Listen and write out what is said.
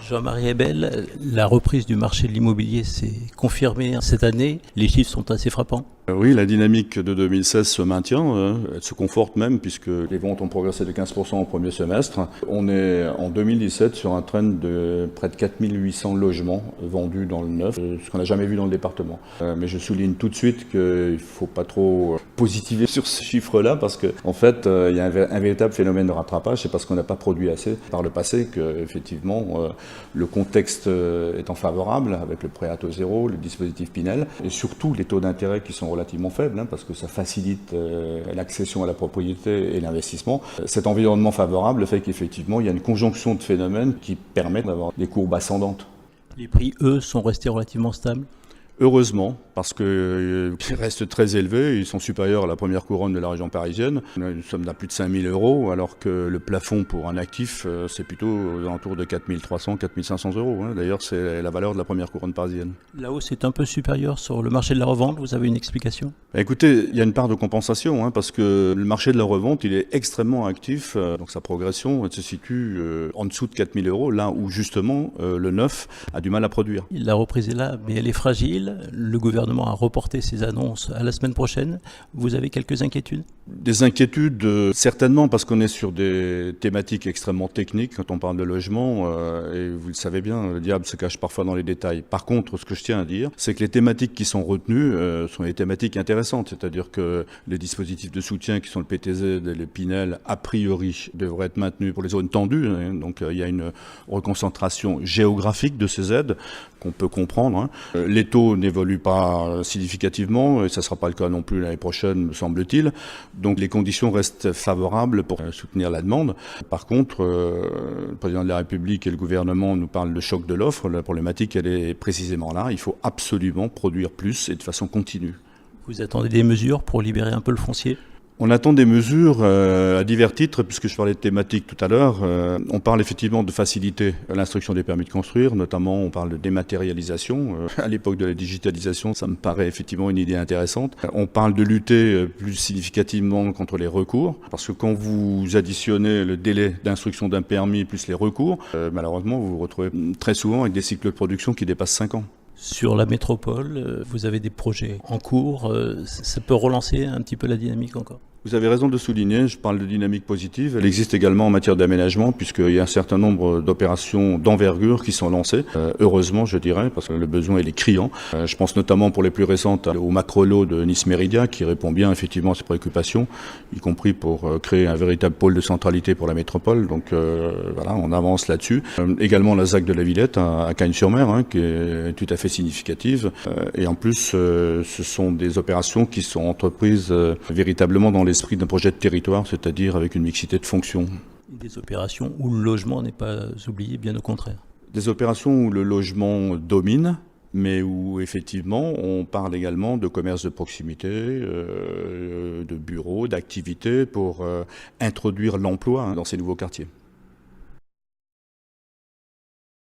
Jean-Marie Hebel, la reprise du marché de l'immobilier s'est confirmée cette année. Les chiffres sont assez frappants. Oui, la dynamique de 2016 se maintient, elle se conforte même puisque les ventes ont progressé de 15% au premier semestre. On est en 2017 sur un trend de près de 4800 logements vendus dans le neuf, ce qu'on n'a jamais vu dans le département. Mais je souligne tout de suite qu'il ne faut pas trop positiver sur ce chiffre-là parce qu'en fait, il y a un véritable phénomène de rattrapage. C'est parce qu'on n'a pas produit assez par le passé qu'effectivement, le contexte étant favorable avec le prêt à taux zéro, le dispositif Pinel et surtout les taux d'intérêt qui sont relativement faibles parce que ça facilite l'accession à la propriété et l'investissement. Cet environnement favorable fait qu'effectivement il y a une conjonction de phénomènes qui permettent d'avoir des courbes ascendantes. Les prix, eux, sont restés relativement stables. Heureusement, parce qu'ils restent très élevés, ils sont supérieurs à la première couronne de la région parisienne. Nous sommes à plus de 5 000 €, alors que le plafond pour un actif, c'est plutôt aux alentours de 4 300, 4 500 €. D'ailleurs, c'est la valeur de la première couronne parisienne. La hausse est un peu supérieure sur le marché de la revente, vous avez une explication? Écoutez, il y a une part de compensation, parce que le marché de la revente, il est extrêmement actif, donc sa progression se situe en dessous de 4 000 €, là où justement le neuf a du mal à produire. La reprise est là, mais elle est fragile. Le gouvernement a reporté ses annonces à la semaine prochaine. Vous avez quelques inquiétudes? Des inquiétudes, certainement, parce qu'on est sur des thématiques extrêmement techniques quand on parle de logement, et vous le savez bien, le diable se cache parfois dans les détails. Par contre, ce que je tiens à dire, c'est que les thématiques qui sont retenues sont des thématiques intéressantes, c'est-à-dire que les dispositifs de soutien qui sont le PTZ et le Pinel, a priori, devraient être maintenus pour les zones tendues, donc il y a une reconcentration géographique de ces aides qu'on peut comprendre. Les taux n'évoluent pas significativement, et ça ne sera pas le cas non plus l'année prochaine, me semble-t-il. Donc les conditions restent favorables pour soutenir la demande. Par contre, le président de la République et le gouvernement nous parlent de choc de l'offre. La problématique, elle est précisément là. Il faut absolument produire plus et de façon continue. Vous attendez des mesures pour libérer un peu le foncier? On attend des mesures à divers titres, puisque je parlais de thématiques tout à l'heure. On parle effectivement de faciliter l'instruction des permis de construire, notamment on parle de dématérialisation. À l'époque de la digitalisation, ça me paraît effectivement une idée intéressante. On parle de lutter plus significativement contre les recours, parce que quand vous additionnez le délai d'instruction d'un permis plus les recours, malheureusement vous vous retrouvez très souvent avec des cycles de production qui dépassent 5 ans. Sur la métropole, vous avez des projets en cours, ça peut relancer un petit peu la dynamique encore? Vous avez raison de souligner, je parle de dynamique positive. Elle existe également en matière d'aménagement, puisqu'il y a un certain nombre d'opérations d'envergure qui sont lancées. Heureusement, je dirais, parce que le besoin il est criant. Je pense notamment pour les plus récentes au macro-lot de Nice Méridia, qui répond bien effectivement à ces préoccupations, y compris pour créer un véritable pôle de centralité pour la métropole. Donc voilà, on avance là-dessus. Également la ZAC de la Villette à Cagnes-sur-Mer, qui est tout à fait significative. Et en plus, ce sont des opérations qui sont entreprises véritablement dans l'esprit d'un projet de territoire, c'est-à-dire avec une mixité de fonctions. Des opérations où le logement n'est pas oublié, bien au contraire. Des opérations où le logement domine, mais où effectivement on parle également de commerce de proximité, de bureaux, d'activités pour introduire l'emploi dans ces nouveaux quartiers.